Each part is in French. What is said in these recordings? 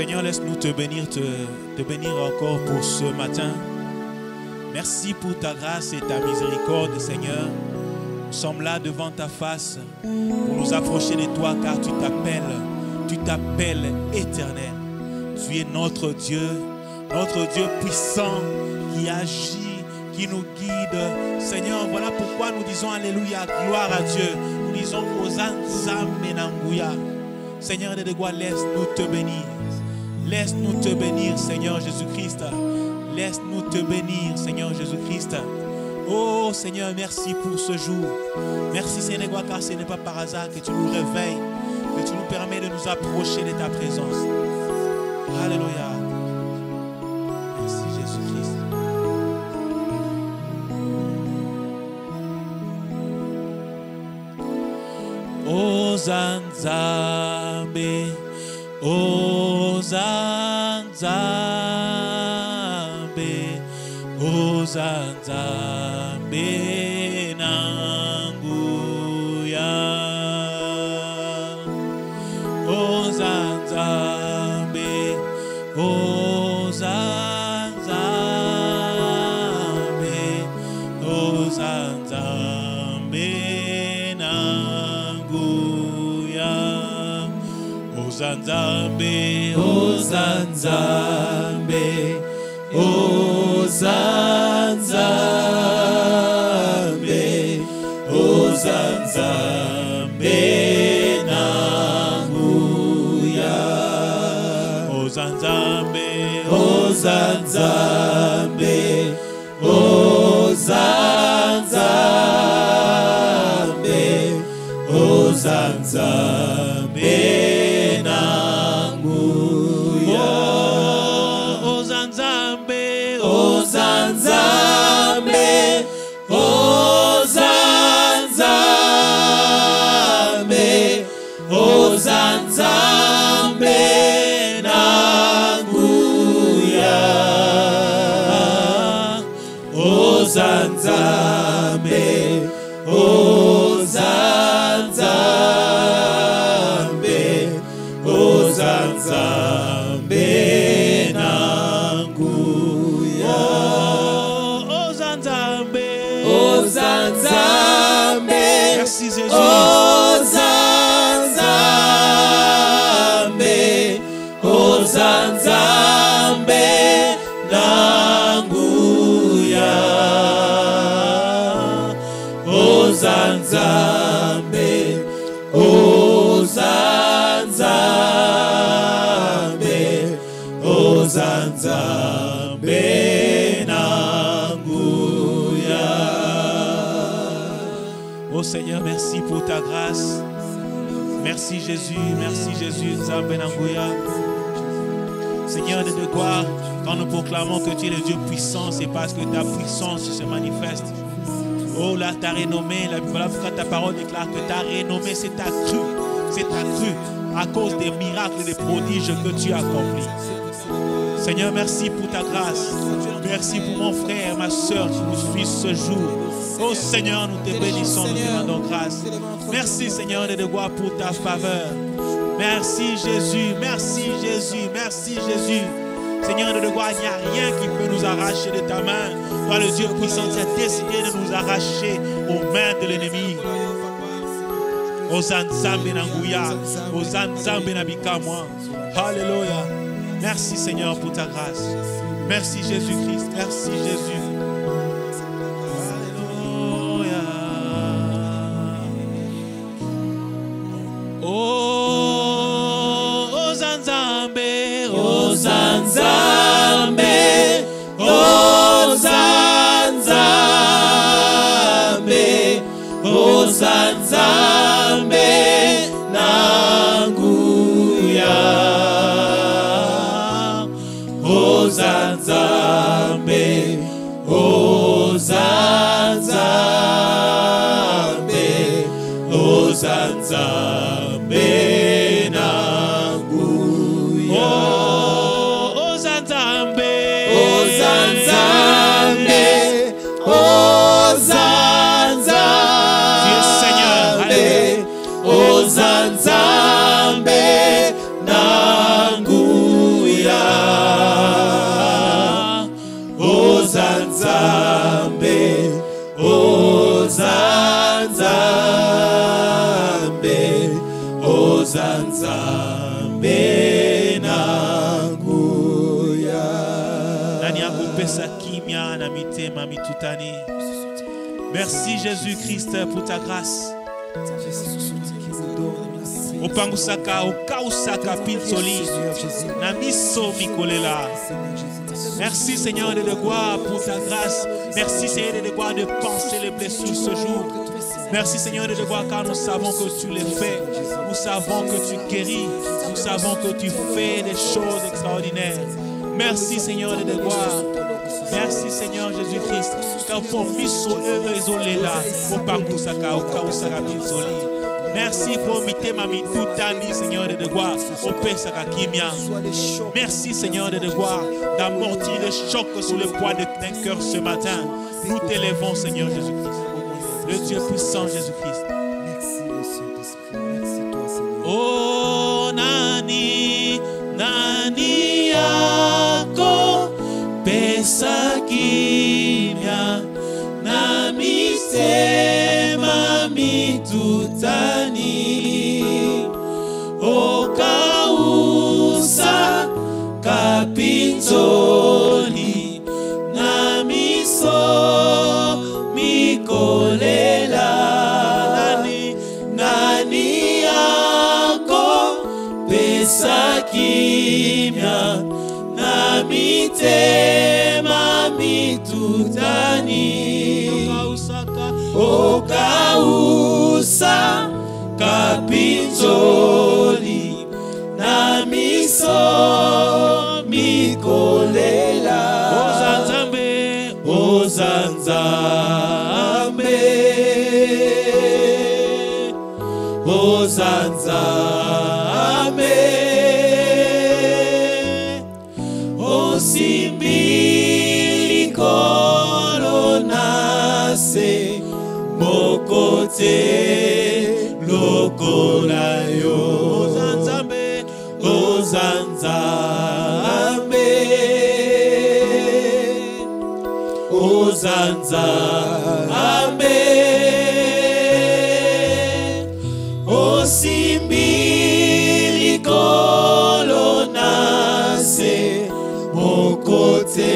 Seigneur, laisse-nous te bénir encore pour ce matin. Merci pour ta grâce et ta miséricorde, Seigneur. Nous sommes là devant ta face pour nous approcher de toi, car tu t'appelles éternel. Tu es notre Dieu puissant qui agit, qui nous guide. Seigneur, voilà pourquoi nous disons Alléluia, gloire à Dieu. Nous disons Hosanna Menanguya. Seigneur de gloire, laisse-nous te bénir. Laisse-nous te bénir, Seigneur Jésus-Christ. Laisse-nous te bénir, Seigneur Jésus-Christ. Oh Seigneur, merci pour ce jour. Merci Seigneur, car ce n'est pas par hasard que tu nous réveilles, que tu nous permets de nous approcher de ta présence. Alléluia. Merci Jésus-Christ. Ozanzambe, Ozanzambe, Ozanzambe nanguya, Ozanzambe, Ozanzambe, Ozanzambe nanguya, Ozanzambe, Ozanzambe, Ozanzambe, Ozanzambe nanguya, Ozanzambe, Ozanzambe, Ozanzambe, Ozanzambe nanguya, Ozanzambe, Ozanzambe, Ozanzambe, Ozanzambe nanguya, Ozanzambe, Ozanzambe, Ozanzambe nanguya, Ozanzambe, Ozanzambe, merci Jésus, Ozanzambe, Ozanzambe nanguya, Ozanzambe, Ozanzambe, Ozanzambe nanguya. Oh Seigneur, merci pour ta grâce. Merci Jésus, Nzambe nanguya. Seigneur de gloire, quand nous proclamons que tu es le Dieu puissant, c'est parce que ta puissance se manifeste. Oh là, ta renommée, voilà pourquoi ta parole déclare que ta renommée, c'est ta crue, à cause des miracles et des prodiges que tu as accomplis. Seigneur, merci pour ta grâce. Merci pour mon frère, ma soeur qui nous suit ce jour. Oh Seigneur, nous te bénissons, nous te demandons grâce. Merci Seigneur de gloire pour ta faveur. Merci Jésus, merci Jésus, merci Jésus. Seigneur de gloire, il n'y a rien qui peut nous arracher de ta main. Toi le Dieu puissant, tu as décidé de nous arracher aux mains de l'ennemi. Ozanzambe nanguya, Ozanzambe nabikamwa. Alléluia. Merci Seigneur pour ta grâce. Merci Jésus-Christ, merci Jésus. Alléluia. Oh, Ozanzambe, Ozanzambe, Ozanzambe, Ozanzambe nanguya, Ozanzambe, Ozanzambe, Ozanzambe nanguya, Ozanzambe, Ozanzambe, Ozanzambe, Dieu Seigneur, Ozanzambe nanguya. Tani. Merci Jésus-Christ pour ta grâce. Opangusaka, okausaka pinsoli, namiso mikolela. Merci Seigneur de gloire pour ta grâce. Merci Seigneur de gloire de penser les blessures ce jour. Merci Seigneur de gloire car nous savons que tu les fais. Nous savons que tu guéris. Nous savons que tu fais des choses extraordinaires. Merci Seigneur de gloire. Merci Seigneur Jésus-Christ. Car pour miso isolé là, opangusaka, okausaka pinsoli. Merci pour miter ma mitutani, Seigneur de gloire, au Pesaka Kimia. Merci, Seigneur de gloire, d'amortir les chocs sous le poids de ton cœur ce matin. Nous t'élèvons, Seigneur Jésus-Christ. Le Dieu puissant Jésus-Christ. Merci, le Saint-Esprit. Merci, toi, Seigneur. Oh, Nani, Nani, Yako, Pesaka Kimia, Nami, Sema, Mitutani, Okausa, Kapitoli, Namiso, Mikolela, Nani, Nani, Ako, Pesakimia, Namitema, Mitutani, Okausa kapinzoli namiso mikolela ozanzambe ozanzambe ozanzambe osimbili koronase Mokote lokolayo ozanzambe ozanzambe ozanzambe osimbili kolonase mokote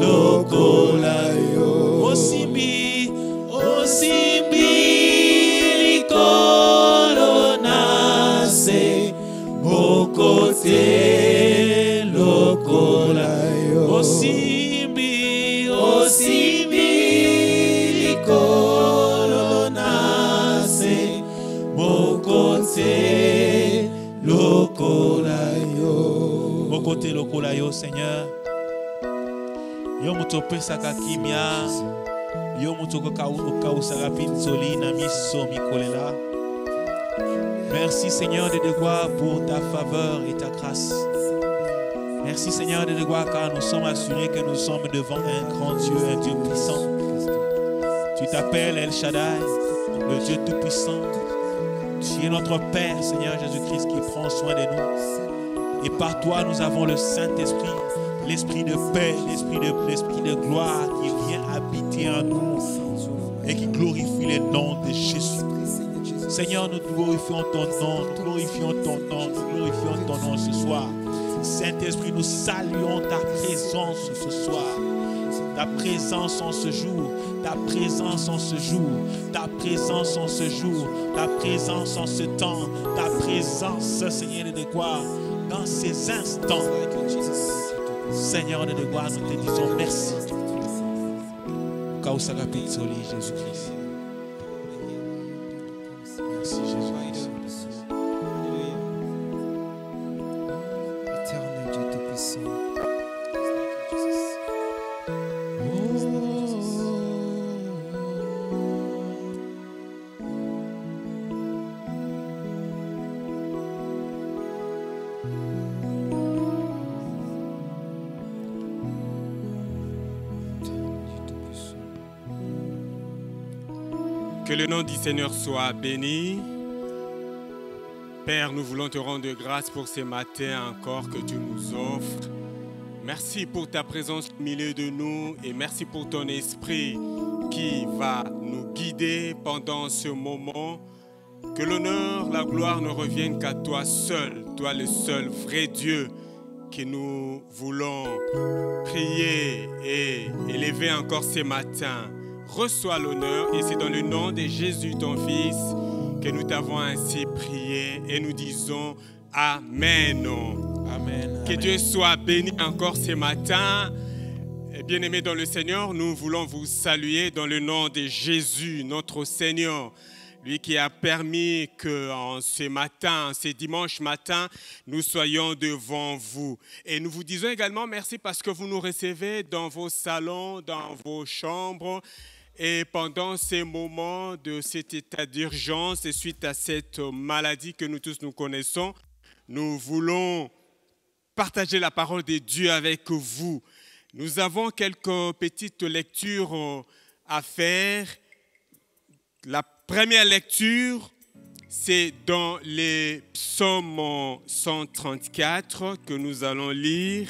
lokolayo Osimbili koronase mokote lokolayo Osimbili koronase mokote lokolayo Mokote lokolayo Seigneur Yo mutope saka kimia Yo mutoko kausaka pinsoli na miso mikolela. Merci Seigneur de gloire pour ta faveur et ta grâce. Merci Seigneur de gloire car nous sommes assurés que nous sommes devant un grand Dieu, un Dieu puissant. Tu t'appelles El Shaddai, le Dieu tout-puissant. Tu es notre Père Seigneur Jésus-Christ qui prend soin de nous. Et par toi nous avons le Saint-Esprit. L'esprit de paix, l'esprit de gloire qui vient habiter en nous et qui glorifie le nom de Jésus. Seigneur, nous glorifions ton nom, nous glorifions ton nom, nous glorifions ton nom ce soir. Saint-Esprit, nous saluons ta présence ce soir. Ta présence en ce jour, ta présence en ce jour, ta présence en ce jour, ta présence en ce temps, ta présence, Seigneur de gloire, dans ces instants. Seigneur de gloire, nous te disons merci. Kausaka Pitsoli, Jésus-Christ. Merci Jésus-Christ. Éternel Dieu tout-puissant. Que le nom du Seigneur soit béni. Père, nous voulons te rendre grâce pour ce matin encore que tu nous offres. Merci pour ta présence au milieu de nous et merci pour ton esprit qui va nous guider pendant ce moment. Que l'honneur, la gloire ne reviennent qu'à toi seul, toi le seul vrai Dieu que nous voulons prier et élever encore ce matin. Reçois l'honneur et c'est dans le nom de Jésus, ton Fils, que nous t'avons ainsi prié et nous disons Amen. Amen. Que Dieu soit béni encore ce matin. Bien-aimés dans le Seigneur, nous voulons vous saluer dans le nom de Jésus, notre Seigneur. Lui qui a permis qu'en ce matin, ce dimanche matin, nous soyons devant vous. Et nous vous disons également merci parce que vous nous recevez dans vos salons, dans vos chambres. Et pendant ces moments de cet état d'urgence et suite à cette maladie que nous tous nous connaissons, nous voulons partager la parole de Dieu avec vous. Nous avons quelques petites lectures à faire. La première lecture, c'est dans les psaumes 134 que nous allons lire.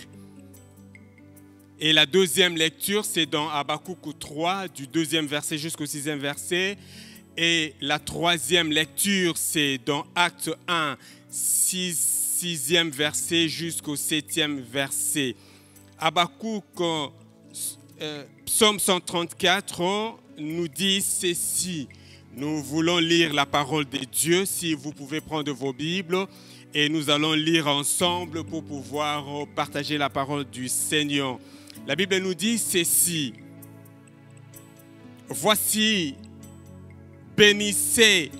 Et la deuxième lecture, c'est dans Habakkuk 3, du 2e verset jusqu'au 6e verset. Et la troisième lecture, c'est dans Acte 1, 6e verset jusqu'au 7e verset. Habakkuk, psaume 134, nous dit ceci. Nous voulons lire la parole de Dieu, si vous pouvez prendre vos Bibles, et nous allons lire ensemble pour pouvoir partager la parole du Seigneur. La Bible nous dit ceci. Voici, bénissez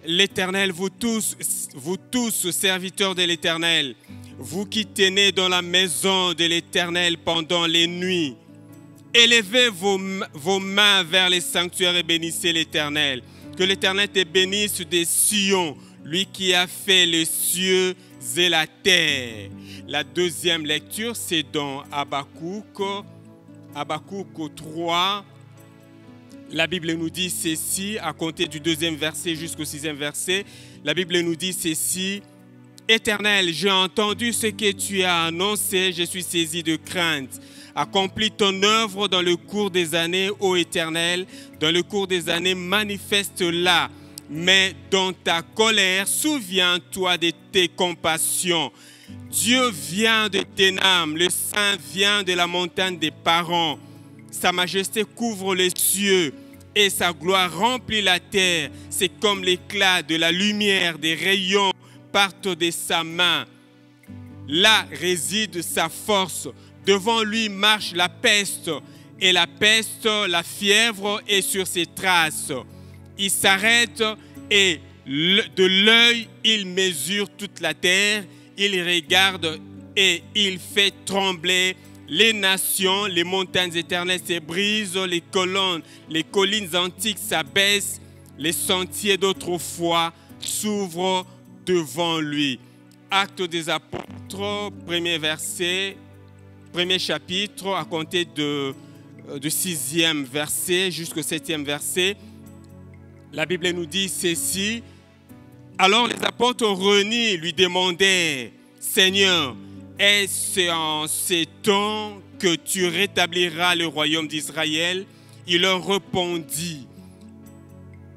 l'Éternel, vous tous serviteurs de l'Éternel, vous qui tenez dans la maison de l'Éternel pendant les nuits. Élevez vos mains vers les sanctuaires et bénissez l'Éternel. Que l'Éternel te bénisse des Sion, lui qui a fait les cieux et la terre. La deuxième lecture, c'est dans Habakkuk 3. La Bible nous dit ceci, à compter du 2e verset jusqu'au 6e verset. La Bible nous dit ceci. Éternel, j'ai entendu ce que tu as annoncé, je suis saisi de crainte. Accomplis ton œuvre dans le cours des années, ô Éternel, dans le cours des années, manifeste-la. Mais dans ta colère, souviens-toi de tes compassions. Dieu vient de Ténam, le Saint vient de la montagne des parents. Sa majesté couvre les cieux et sa gloire remplit la terre. C'est comme l'éclat de la lumière, des rayons partent de sa main. Là réside sa force. Devant lui marche la peste, et la peste, la fièvre est sur ses traces. Il s'arrête et de l'œil, il mesure toute la terre, il regarde et il fait trembler les nations, les montagnes éternelles se brisent, les collines antiques s'abaissent, les sentiers d'autrefois s'ouvrent devant lui. Actes des apôtres, premier verset, premier chapitre, à compter du 6e verset jusqu'au 7e verset. La Bible nous dit ceci. Alors les apôtres réunis lui demandaient, Seigneur, est-ce en ces temps que tu rétabliras le royaume d'Israël? Il leur répondit,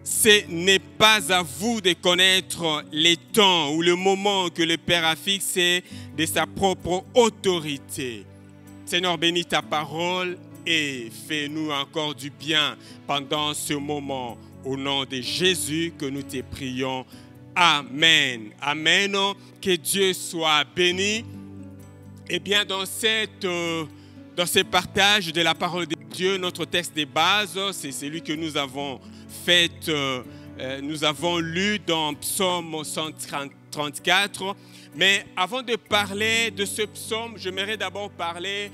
ce n'est pas à vous de connaître les temps ou le moment que le Père a fixé de sa propre autorité. Seigneur, bénis ta parole et fais-nous encore du bien pendant ce moment. Au nom de Jésus que nous te prions. Amen. Amen. Que Dieu soit béni. Eh bien, dans ce partage de la parole de Dieu, notre texte de base, c'est celui que nous avons fait, nous avons lu dans Psaume 134. Mais avant de parler de ce psaume, j'aimerais d'abord parler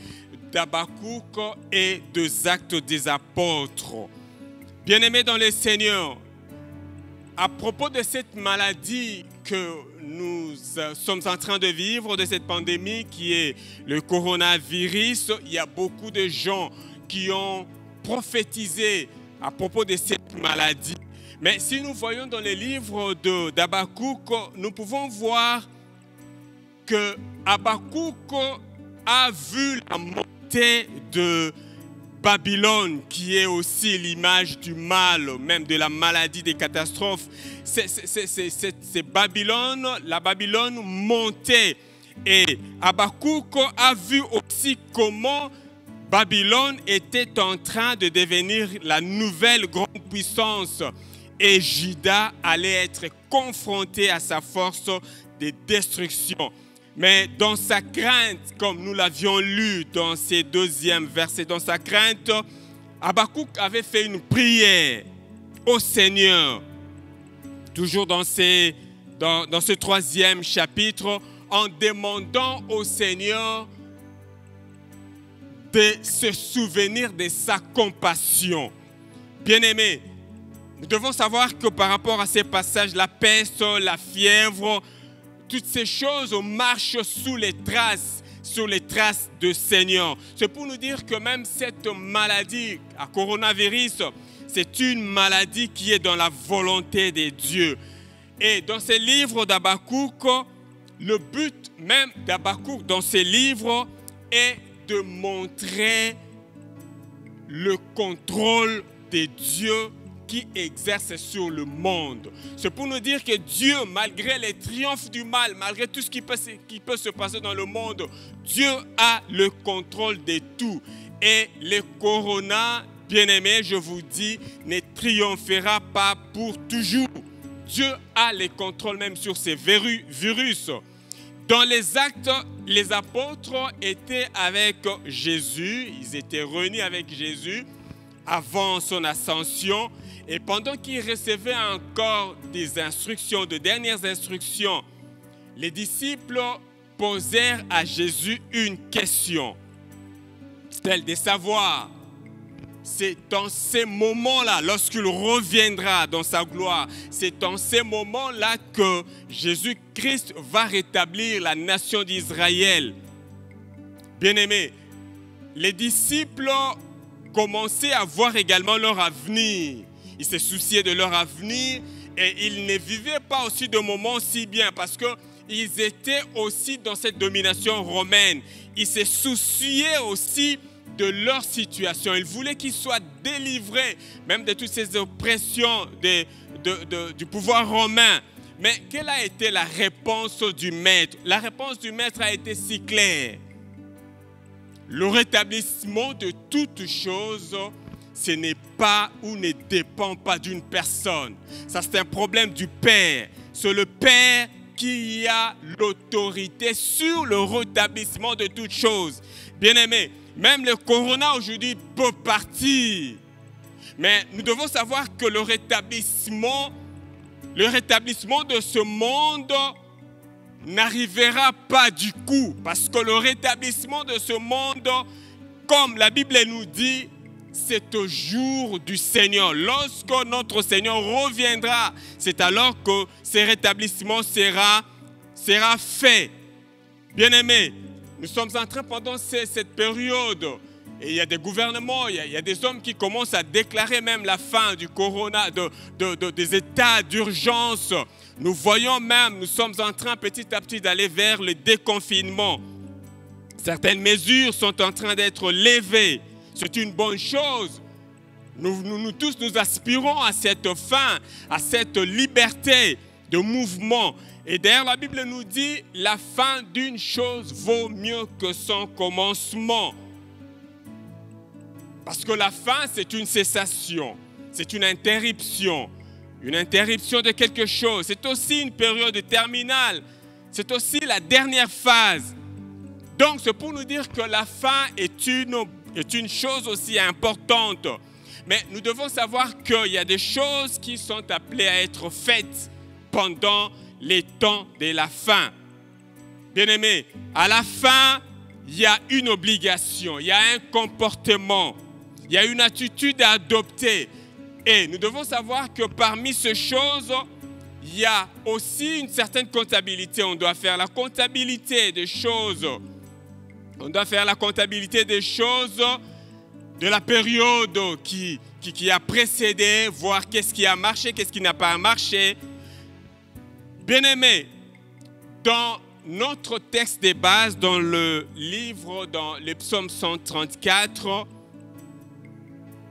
d'Habakkuk et des Actes des Apôtres. Bien-aimés dans le Seigneur, à propos de cette maladie que nous sommes en train de vivre, de cette pandémie qui est le coronavirus, il y a beaucoup de gens qui ont prophétisé à propos de cette maladie. Mais si nous voyons dans les livres d'Habakkuk, nous pouvons voir que Habakkuk a vu la montée de Babylone, qui est aussi l'image du mal, même de la maladie, des catastrophes. C'est Babylone, la Babylone montait. Et Habakkuk a vu aussi comment Babylone était en train de devenir la nouvelle grande puissance et Juda allait être confronté à sa force de destruction. Mais dans sa crainte, comme nous l'avions lu dans ces deuxièmes versets, dans sa crainte, Habakkuk avait fait une prière au Seigneur, toujours dans ce troisième chapitre, en demandant au Seigneur de se souvenir de sa compassion. Bien-aimés, nous devons savoir que par rapport à ces passages, la peste, la fièvre, toutes ces choses marchent sous les traces du Seigneur. C'est pour nous dire que même cette maladie, à coronavirus, c'est une maladie qui est dans la volonté de Dieu. Et dans ces livres d'Habakkuk, le but même d'Habakkuk dans ces livres est de montrer le contrôle de Dieu qui exerce sur le monde. C'est pour nous dire que Dieu, malgré les triomphes du mal, malgré tout ce qui peut se passer dans le monde, Dieu a le contrôle de tout. Et le corona, bien-aimé, je vous dis, ne triomphera pas pour toujours. Dieu a le contrôle même sur ces virus. Dans les actes, les apôtres étaient avec Jésus, ils étaient réunis avec Jésus avant son ascension. Et pendant qu'ils recevaient encore des instructions, de dernières instructions, les disciples posèrent à Jésus une question, celle de savoir, c'est dans ces moments-là, lorsqu'il reviendra dans sa gloire, c'est dans ces moments-là que Jésus-Christ va rétablir la nation d'Israël. Bien-aimés, les disciples commençaient à voir également leur avenir. Ils se souciaient de leur avenir et ils ne vivaient pas aussi de moments si bien parce qu'ils étaient aussi dans cette domination romaine. Ils se souciaient aussi de leur situation. Ils voulaient qu'ils soient délivrés même de toutes ces oppressions du pouvoir romain. Mais quelle a été la réponse du maître? La réponse du maître a été si claire. Le rétablissement de toutes choses, ce n'est pas ou ne dépend pas d'une personne. Ça, c'est un problème du Père. C'est le Père qui a l'autorité sur le rétablissement de toutes choses. Bien-aimés, même le corona aujourd'hui peut partir. Mais nous devons savoir que le rétablissement de ce monde n'arrivera pas du coup. Parce que le rétablissement de ce monde, comme la Bible nous dit, c'est au jour du Seigneur. Lorsque notre Seigneur reviendra, c'est alors que ce rétablissement sera fait. Bien-aimés, nous sommes en train pendant cette période, et il y a des gouvernements, il y a des hommes qui commencent à déclarer même la fin du corona, des états d'urgence. Nous voyons même, nous sommes en train petit à petit d'aller vers le déconfinement. Certaines mesures sont en train d'être levées. C'est une bonne chose. Nous tous, nous aspirons à cette fin, à cette liberté de mouvement. Et d'ailleurs, la Bible nous dit, la fin d'une chose vaut mieux que son commencement. Parce que la fin, c'est une cessation, c'est une interruption de quelque chose. C'est aussi une période terminale, c'est aussi la dernière phase. Donc, c'est pour nous dire que la fin est une chose aussi importante. Mais nous devons savoir qu'il y a des choses qui sont appelées à être faites pendant les temps de la fin. Bien-aimés, à la fin, il y a une obligation, il y a un comportement, il y a une attitude à adopter. Et nous devons savoir que parmi ces choses, il y a aussi une certaine comptabilité. On doit faire la comptabilité des choses. On doit faire la comptabilité des choses de la période qui a précédé, voir qu'est-ce qui a marché, qu'est-ce qui n'a pas marché. Bien-aimés, dans notre texte de base, dans le livre, dans le psaume 134,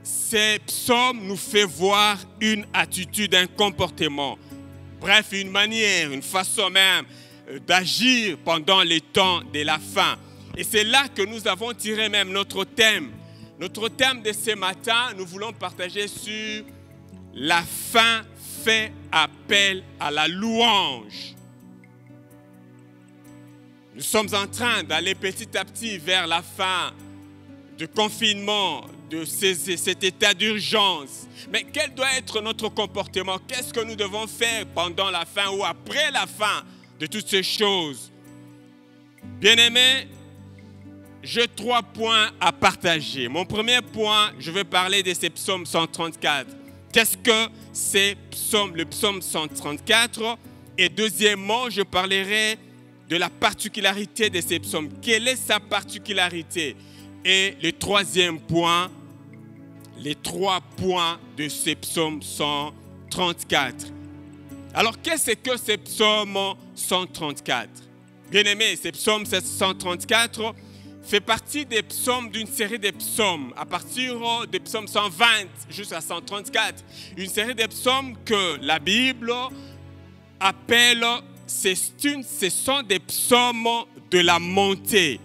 ces psaumes nous fait voir une attitude, un comportement. Bref, une manière, une façon même d'agir pendant les temps de la fin. Et c'est là que nous avons tiré même notre thème. Notre thème de ce matin, nous voulons partager sur la fin fait appel à la louange. Nous sommes en train d'aller petit à petit vers la fin du confinement, de cet état d'urgence. Mais quel doit être notre comportement? Qu'est-ce que nous devons faire pendant la fin ou après la fin de toutes ces choses? Bien-aimés, j'ai 3 points à partager. Mon premier point, je vais parler de ce psaume 134. Qu'est-ce que c'est le psaume 134? Et deuxièmement, je parlerai de la particularité de ces psaumes. Quelle est sa particularité? Et le troisième point, les 3 points de ces psaumes 134. Alors, qu'est-ce que ce psaume 134? Bien-aimés, ce psaume 134 fait partie des psaumes d'une série de psaumes, à partir des psaumes 120 jusqu'à 134. Une série de psaumes que la Bible appelle, ce sont des psaumes de la montée,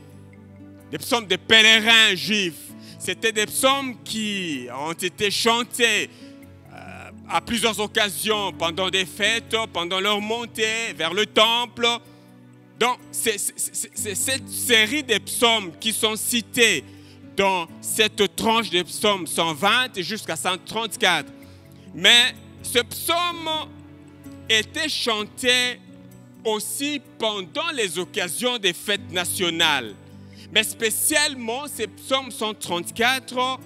des psaumes des pèlerins juifs. C'était des psaumes qui ont été chantés à plusieurs occasions, pendant des fêtes, pendant leur montée vers le temple. Donc, c'est cette série de psaumes qui sont cités dans cette tranche de psaumes 120 jusqu'à 134. Mais ce psaume était chanté aussi pendant les occasions des fêtes nationales. Mais spécialement, ce psaume 134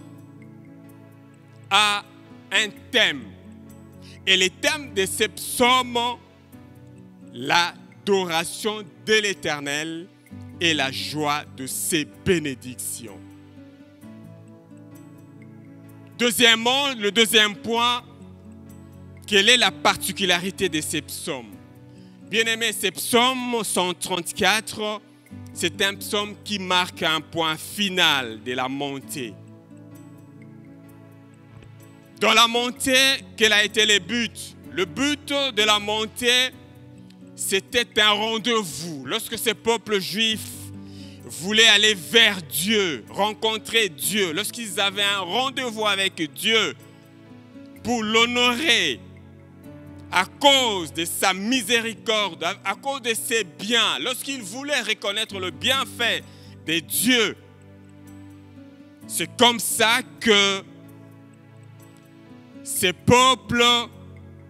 a un thème. Et le thème de ce psaume, l'adoration de l'Éternel et la joie de ses bénédictions. Deuxièmement, le deuxième point, quelle est la particularité de ces psaumes? Bien-aimés, ces psaumes 134, c'est un psaume qui marque un point final de la montée. Dans la montée, quel a été le but? Le but de la montée, c'était un rendez-vous. Lorsque ce peuple juif voulait aller vers Dieu, rencontrer Dieu, lorsqu'ils avaient un rendez-vous avec Dieu pour l'honorer à cause de sa miséricorde, à cause de ses biens, lorsqu'ils voulaient reconnaître le bienfait de Dieu, c'est comme ça que ce peuple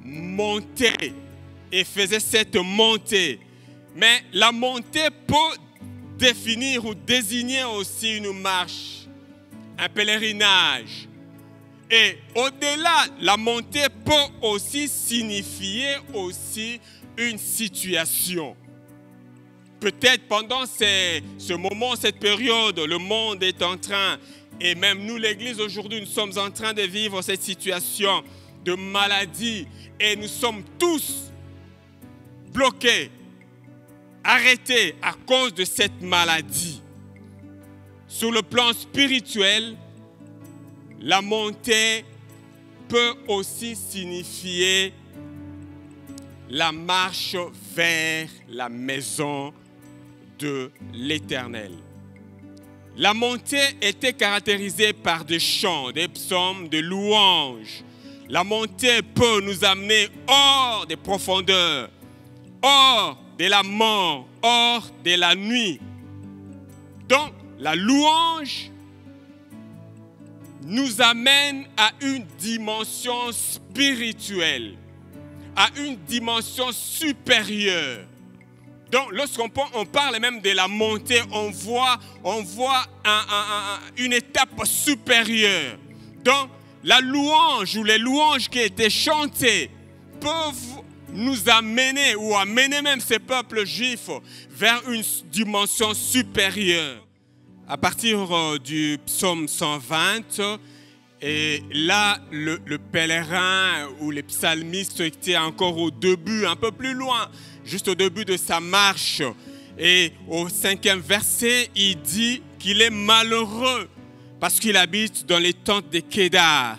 montait et faisait cette montée. Mais la montée peut définir ou désigner aussi une marche, un pèlerinage. Et au-delà, la montée peut aussi signifier aussi une situation. Peut-être pendant ce moment, cette période, le monde est en train, et même nous, l'Église, aujourd'hui, nous sommes en train de vivre cette situation de maladie. Et nous sommes tous bloqués, arrêtés à cause de cette maladie. Sur le plan spirituel, la montée peut aussi signifier la marche vers la maison de l'Éternel. La montée était caractérisée par des chants, des psaumes, des louanges. La montée peut nous amener hors des profondeurs, hors de la mort, hors de la nuit. Donc, la louange nous amène à une dimension spirituelle, à une dimension supérieure. Donc, lorsqu'on parle même de la montée, on voit une étape supérieure. Donc, la louange ou les louanges qui étaient chantées peuvent nous amener ou amener même ces peuples juifs vers une dimension supérieure. À partir du psaume 120, et là, le pèlerin ou les psalmistes étaient encore au début, un peu plus loin, juste au début de sa marche. Et au 5e verset, il dit qu'il est malheureux parce qu'il habite dans les tentes de Kédar.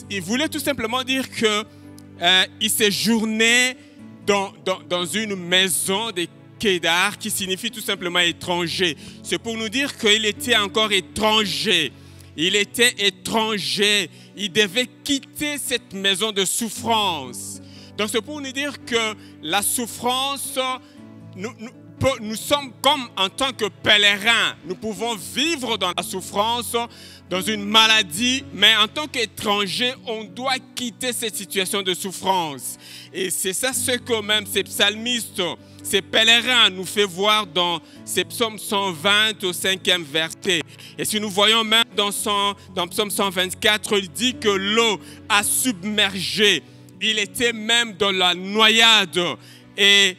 Il voulait tout simplement dire qu'il séjournait dans une maison des Kédar, qui signifie tout simplement étranger. C'est pour nous dire qu'il était encore étranger. Il était étranger. Il devait quitter cette maison de souffrance. Donc c'est pour nous dire que la souffrance, nous sommes comme en tant que pèlerins. Nous pouvons vivre dans la souffrance, dans une maladie, mais en tant qu'étranger, on doit quitter cette situation de souffrance. Et c'est ça ce que même ces psalmistes, ces pèlerins nous fait voir dans ces psaumes 120 au 5e verset. Et si nous voyons même dans psaume 124, il dit que l'eau a submergé. Il était même dans la noyade. Et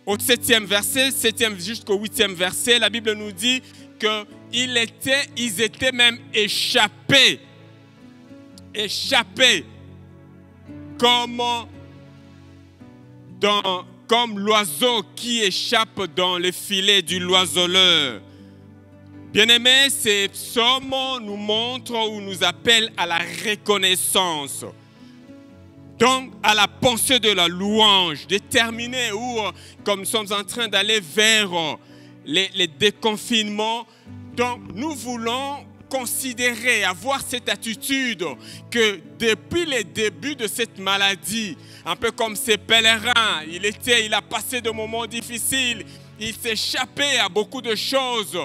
au 7e verset, 7e jusqu'au 8e verset, la Bible nous dit qu'ils étaient même échappés. Échappés. Comme l'oiseau qui échappe dans le filet du l'oiseleur. Bien-aimés, ces psaumes nous montrent ou nous appellent à la reconnaissance. Donc, à la pensée de la louange, déterminée où, comme nous sommes en train d'aller vers les déconfinements, donc nous voulons considérer, avoir cette attitude que depuis les débuts de cette maladie, un peu comme ces pèlerins, il a passé de moments difficiles, il s'échappait à beaucoup de choses.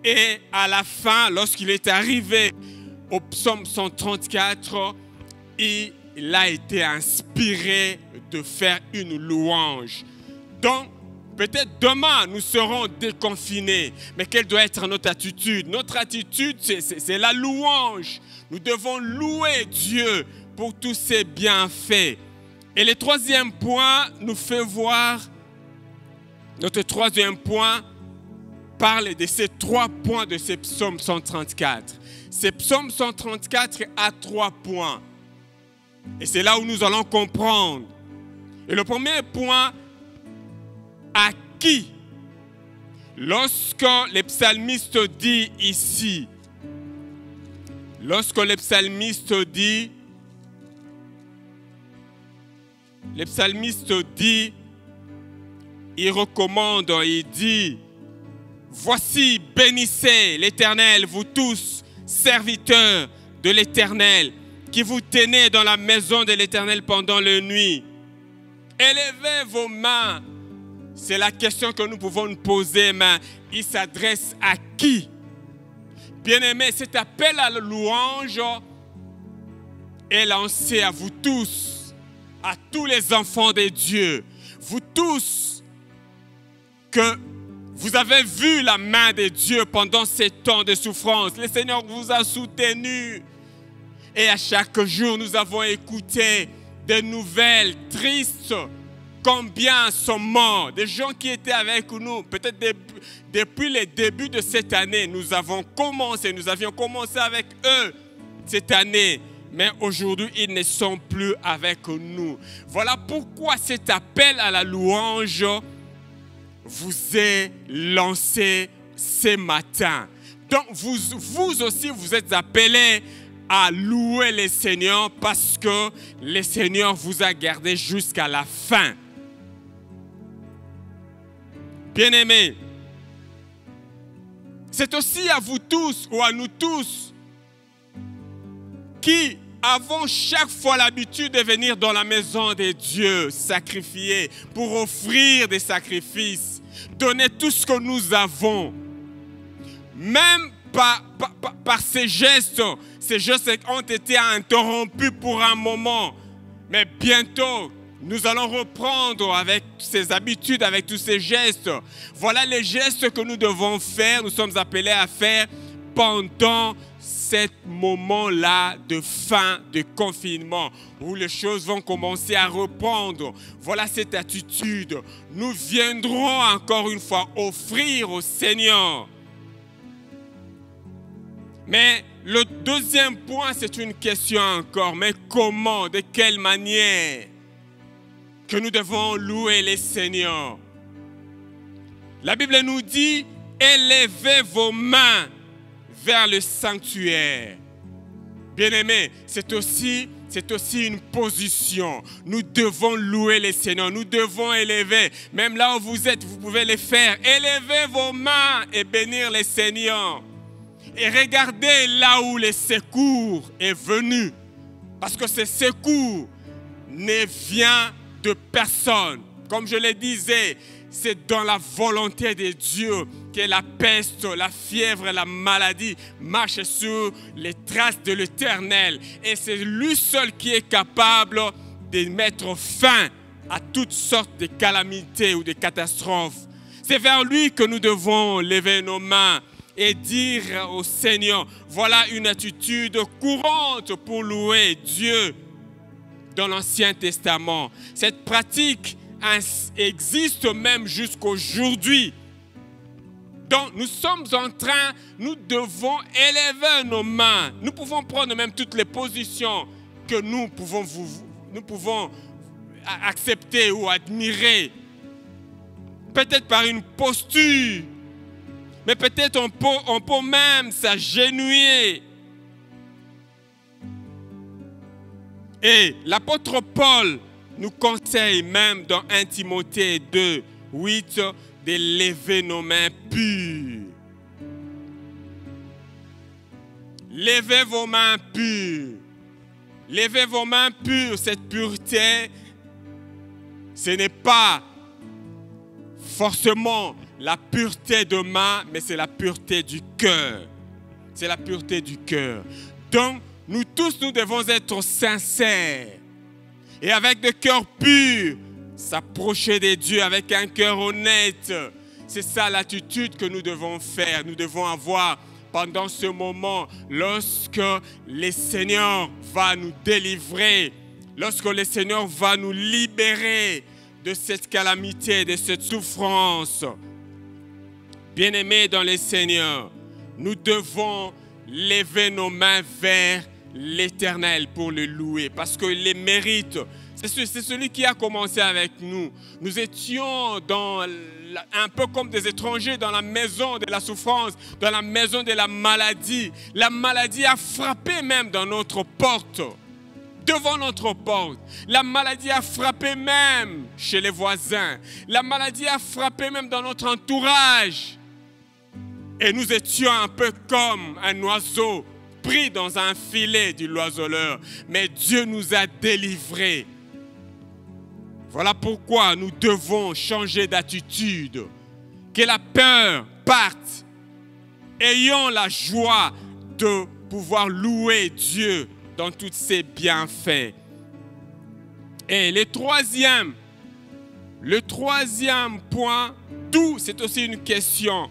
Et à la fin, lorsqu'il est arrivé au psaume 134, il a été inspiré de faire une louange. Donc, peut-être demain, nous serons déconfinés. Mais quelle doit être notre attitude? Notre attitude, c'est la louange. Nous devons louer Dieu pour tous ses bienfaits. Et le troisième point nous fait voir, notre troisième point parle de ces 3 points de ces psaumes 134. Ces psaumes 134 a 3 points. Et c'est là où nous allons comprendre. Et le premier point, à qui? Lorsque le psalmiste dit ici, il recommande, il dit, voici, bénissez l'Éternel, vous tous, serviteurs de l'Éternel, qui vous tenez dans la maison de l'Éternel pendant la nuit. Élevez vos mains. C'est la question que nous pouvons nous poser, mais il s'adresse à qui? Bien-aimés, cet appel à la louange est lancé à vous tous, à tous les enfants de Dieu. Vous tous, que vous avez vu la main de Dieu pendant ces temps de souffrance. Le Seigneur vous a soutenus. Et à chaque jour, nous avons écouté des nouvelles tristes. Combien sont morts? Des gens qui étaient avec nous, peut-être depuis le début de cette année, nous avions commencé avec eux cette année. Mais aujourd'hui, ils ne sont plus avec nous. Voilà pourquoi cet appel à la louange vous est lancé ce matin. Donc, vous aussi, vous êtes appelés à louer le Seigneur parce que le Seigneur vous a gardé jusqu'à la fin. Bien-aimés, c'est aussi à vous tous ou à nous tous qui avons chaque fois l'habitude de venir dans la maison de Dieu, sacrifier, pour offrir des sacrifices, donner tout ce que nous avons. Même par ces gestes ont été interrompus pour un moment. Mais bientôt, nous allons reprendre avec ces habitudes, avec tous ces gestes. Voilà les gestes que nous devons faire, nous sommes appelés à faire pendant ce moment-là de fin de confinement, où les choses vont commencer à reprendre. Voilà cette attitude. Nous viendrons encore une fois offrir au Seigneur. Mais le deuxième point, c'est une question encore. Mais comment, de quelle manière que nous devons louer le Seigneur? La Bible nous dit, élevez vos mains vers le sanctuaire. Bien-aimés, c'est aussi c'est aussi une position. Nous devons louer le Seigneur, nous devons élever. Même là où vous êtes, vous pouvez le faire. Élevez vos mains et bénir le Seigneur. Et regardez là où le secours est venu. Parce que ce secours ne vient de personne. Comme je le disais, c'est dans la volonté de Dieu que la peste, la fièvre et la maladie marchent sur les traces de l'Éternel. Et c'est lui seul qui est capable de mettre fin à toutes sortes de calamités ou de catastrophes. C'est vers lui que nous devons lever nos mains et dire au Seigneur, voilà une attitude courante pour louer Dieu dans l'Ancien Testament. Cette pratique existe même jusqu'aujourd'hui. Donc nous sommes en train, nous devons élever nos mains. Nous pouvons prendre même toutes les positions que nous pouvons accepter ou admirer. Peut-être par une posture, mais peut-être on peut même s'agenouiller. Et l'apôtre Paul nous conseille même dans 1 Timothée 2, 8, de lever nos mains pures. Levez vos mains pures. Levez vos mains pures. Cette pureté, ce n'est pas forcément la pureté de main, mais c'est la pureté du cœur. C'est la pureté du cœur. Donc, nous tous, nous devons être sincères. Et avec des cœurs purs, s'approcher de Dieu avec un cœur honnête. C'est ça l'attitude que nous devons faire. Nous devons avoir pendant ce moment, lorsque le Seigneur va nous délivrer, lorsque le Seigneur va nous libérer de cette calamité, de cette souffrance. Bien-aimés dans le Seigneur, nous devons lever nos mains vers l'Éternel pour le louer, parce qu'il les mérite. C'est celui qui a commencé avec nous. Nous étions un peu comme des étrangers dans la maison de la souffrance, dans la maison de la maladie. La maladie a frappé même dans notre porte, devant notre porte. La maladie a frappé même chez les voisins. La maladie a frappé même dans notre entourage. Et nous étions un peu comme un oiseau pris dans un filet du l'oiseleur. Mais Dieu nous a délivrés. Voilà pourquoi nous devons changer d'attitude. Que la peur parte. Ayons la joie de pouvoir louer Dieu dans tous ses bienfaits. Et le troisième point, d'où, c'est aussi une question.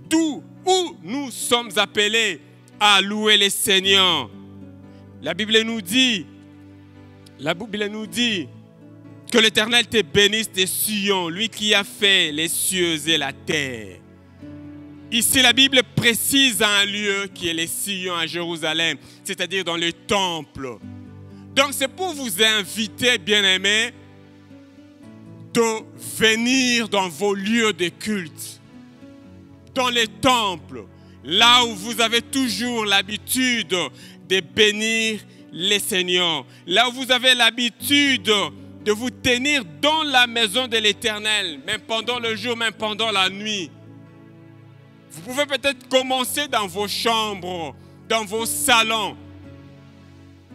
D'où, où nous sommes appelés à louer le Seigneur. La Bible nous dit que l'Éternel te bénisse des Sion, lui qui a fait les cieux et la terre. Ici, la Bible précise un lieu qui est les Sion à Jérusalem, c'est-à-dire dans le temple. Donc, c'est pour vous inviter, bien-aimés, de venir dans vos lieux de culte, dans les temples, là où vous avez toujours l'habitude de bénir les Seigneurs, là où vous avez l'habitude de vous tenir dans la maison de l'Éternel, même pendant le jour, même pendant la nuit. Vous pouvez peut-être commencer dans vos chambres, dans vos salons,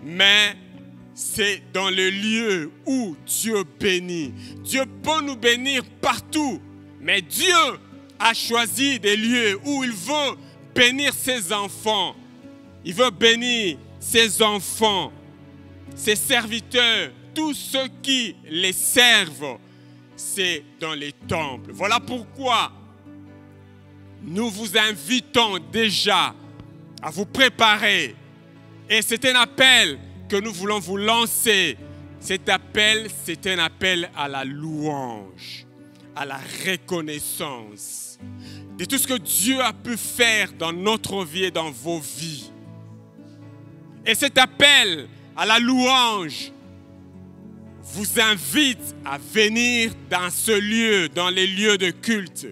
mais c'est dans le lieu où Dieu bénit. Dieu peut nous bénir partout, mais Dieu a choisi des lieux où il veut bénir ses enfants. Il veut bénir ses enfants, ses serviteurs, tous ceux qui les servent, c'est dans les temples. Voilà pourquoi nous vous invitons déjà à vous préparer. Et c'est un appel que nous voulons vous lancer. Cet appel, c'est un appel à la louange, à la reconnaissance de tout ce que Dieu a pu faire dans notre vie et dans vos vies. Et cet appel à la louange vous invite à venir dans ce lieu, dans les lieux de culte,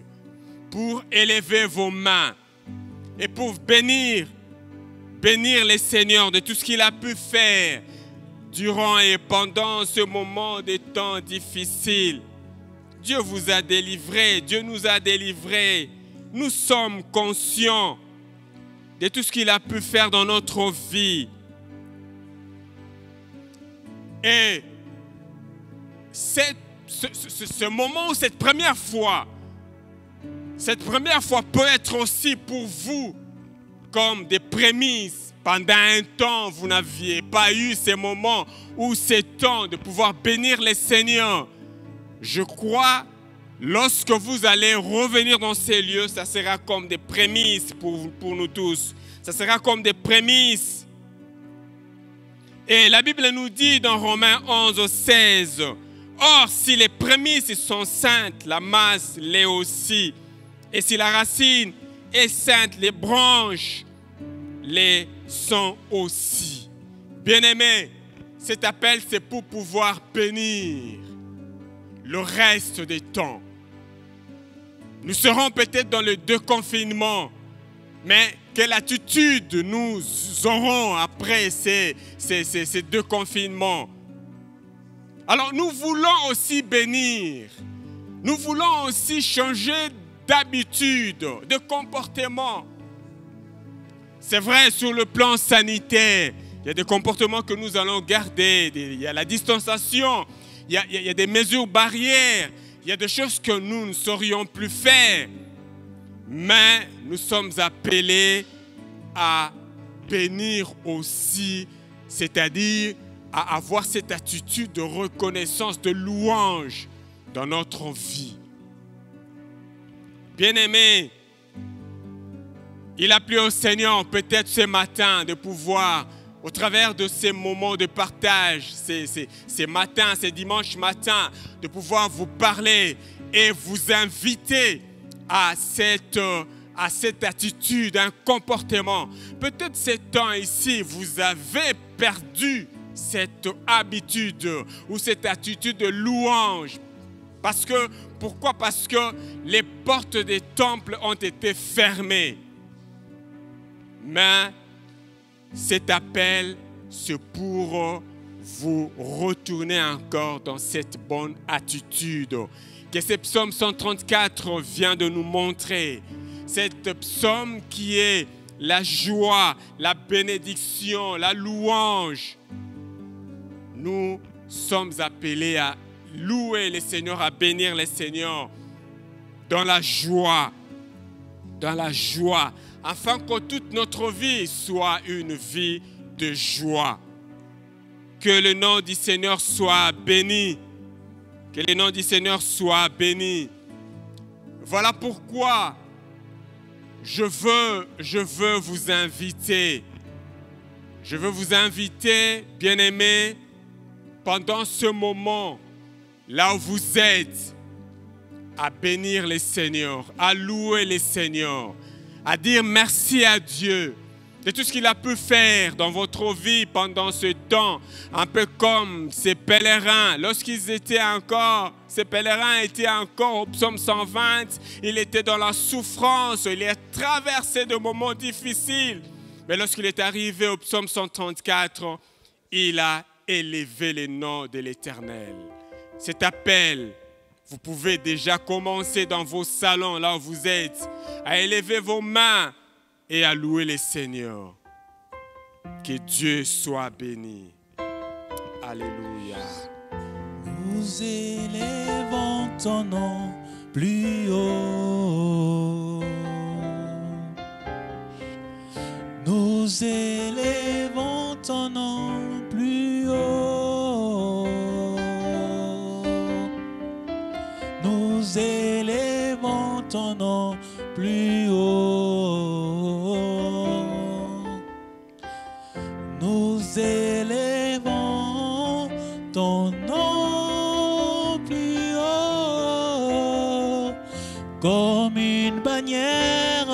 pour élever vos mains et pour bénir le Seigneur de tout ce qu'il a pu faire durant et pendant ce moment de temps difficile. Dieu vous a délivré, Dieu nous a délivrés. Nous sommes conscients de tout ce qu'il a pu faire dans notre vie. Et ce moment, cette première fois peut être aussi pour vous comme des prémices. Pendant un temps, vous n'aviez pas eu ces moments ou ces temps de pouvoir bénir les Seigneurs. Je crois, lorsque vous allez revenir dans ces lieux, ça sera comme des prémices pour nous tous. Ça sera comme des prémices. Et la Bible nous dit dans Romains 11, 16, « Or, si les prémices sont saintes, la masse l'est aussi. Et si la racine est sainte, les branches les sont aussi. » Bien-aimés, cet appel, c'est pour pouvoir bénir le reste des temps. Nous serons peut-être dans le déconfinement, mais quelle attitude nous aurons après ces deux confinements? Alors nous voulons aussi bénir. Nous voulons aussi changer d'habitude, de comportement. C'est vrai, sur le plan sanitaire, il y a des comportements que nous allons garder. Il y a la distanciation, il y a des mesures barrières, il y a des choses que nous ne saurions plus faire. Mais nous sommes appelés à bénir aussi, c'est-à-dire à avoir cette attitude de reconnaissance, de louange dans notre vie. Bien-aimés, il a plu au Seigneur peut-être ce matin de pouvoir, au travers de ces moments de partage, ces matins, ces dimanches matins, de pouvoir vous parler et vous inviter à cette attitude, un comportement. Peut-être ces temps ici, vous avez perdu cette habitude ou cette attitude de louange. Pourquoi? Parce que les portes des temples ont été fermées. Mais cet appel, c'est pour vous retourner encore dans cette bonne attitude que ce psaume 134 vient de nous montrer. Cette psaume qui est la joie, la bénédiction, la louange. Nous sommes appelés à louer les Seigneurs, à bénir les Seigneurs dans la joie, afin que toute notre vie soit une vie de joie. Que le nom du Seigneur soit béni. Que le nom du Seigneur soit béni. Voilà pourquoi je veux vous inviter. Je veux vous inviter, bien-aimés, pendant ce moment, là où vous êtes, à bénir les Seigneurs, à louer les Seigneurs, à dire merci à Dieu de tout ce qu'il a pu faire dans votre vie pendant ce temps, un peu comme ces pèlerins. Ces pèlerins étaient encore au psaume 120, il était dans la souffrance, il a traversé de moments difficiles. Mais lorsqu'il est arrivé au psaume 134, il a élevé le nom de l'Éternel. Cet appel, vous pouvez déjà commencer dans vos salons, là où vous êtes, à élever vos mains et à louer le Seigneur. Que Dieu soit béni. Alléluia. Nous élevons ton nom plus haut. Nous élevons ton nom plus haut. Nous élevons ton nom plus haut. Nous élevons ton nom plus haut, comme une bannière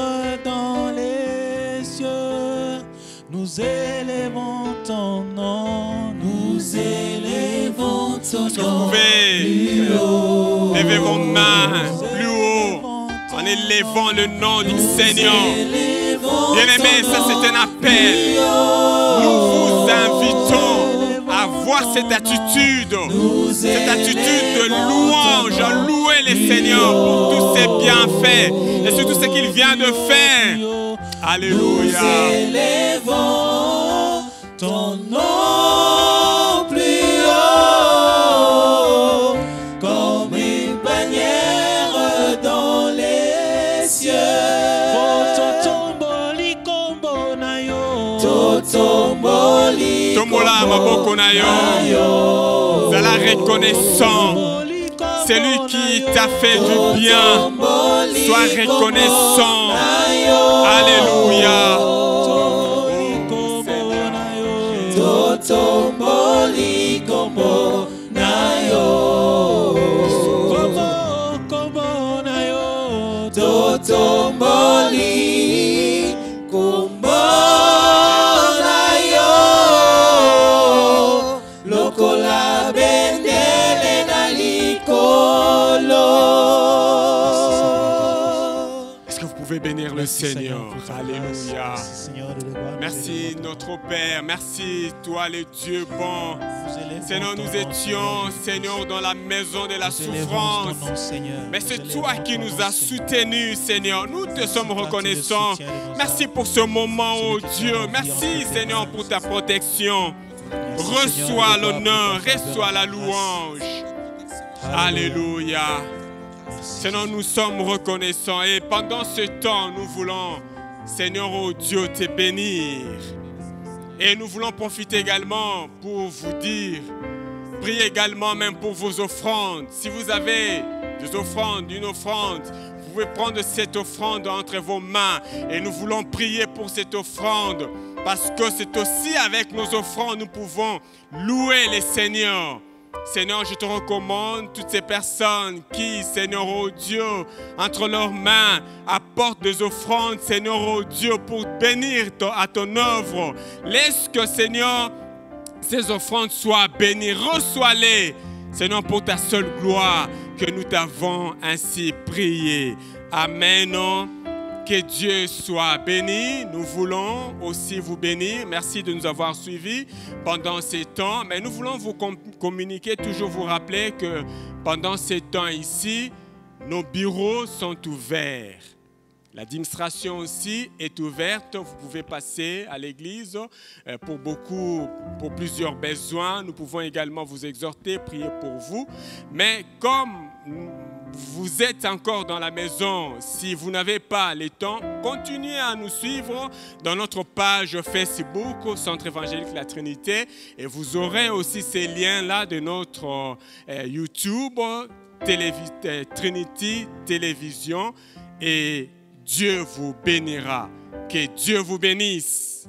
dans les cieux. Nous élevons ton nom, nous élevons ton nom plus haut. Levez vos mains plus haut en élevant le nom du Seigneur. Bien-aimés, ça c'est un appel. Nous vous invitons à voir cette attitude de louange, à louer les Seigneurs pour tous ses bienfaits et surtout ce qu'il vient de faire. Alléluia. Nous élevons ton nom plus haut, comme une bannière dans les cieux. Tombola maboko na yo, zala reconnaissant. C'est lui qui t'a fait du bien. Sois reconnaissant. Alléluia. Totomboli kombo na yo, totomboli kombo na yo, lokola bendele na likolo. Est-ce que vous pouvez bénir le Seigneur? Alléluia. Merci notre Père, merci toi le Dieu bon. Seigneur, nous étions, Seigneur, dans la maison de la souffrance. Mais c'est toi qui nous as soutenus, Seigneur. Nous te sommes reconnaissants. Merci pour ce moment, oh Dieu. Merci, Seigneur, pour ta protection. Reçois l'honneur, reçois la louange. Alléluia. Seigneur, nous sommes reconnaissants. Et pendant ce temps, nous voulons, Seigneur, oh Dieu, te bénir. Et nous voulons profiter également pour vous dire, priez également même pour vos offrandes. Si vous avez des offrandes, une offrande, vous pouvez prendre cette offrande entre vos mains. Et nous voulons prier pour cette offrande. Parce que c'est aussi avec nos offrandes nous pouvons louer les Seigneurs. Seigneur, je te recommande toutes ces personnes qui, Seigneur, oh Dieu, entre leurs mains, apportent des offrandes, Seigneur, oh Dieu, pour bénir à ton œuvre. Laisse que, Seigneur, ces offrandes soient bénies. Reçois-les, Seigneur, pour ta seule gloire, que nous t'avons ainsi prié. Amen. Que Dieu soit béni. Nous voulons aussi vous bénir. Merci de nous avoir suivis pendant ces temps. Mais nous voulons vous communiquer, toujours vous rappeler que pendant ces temps ici, nos bureaux sont ouverts. L'administration aussi est ouverte. Vous pouvez passer à l'église pour plusieurs besoins. Nous pouvons également vous exhorter, prier pour vous. Mais comme vous êtes encore dans la maison, si vous n'avez pas le temps, continuez à nous suivre dans notre page Facebook, Centre évangélique La Trinité. Et vous aurez aussi ces liens-là de notre YouTube, Trinity Télévision. Et Dieu vous bénira. Que Dieu vous bénisse.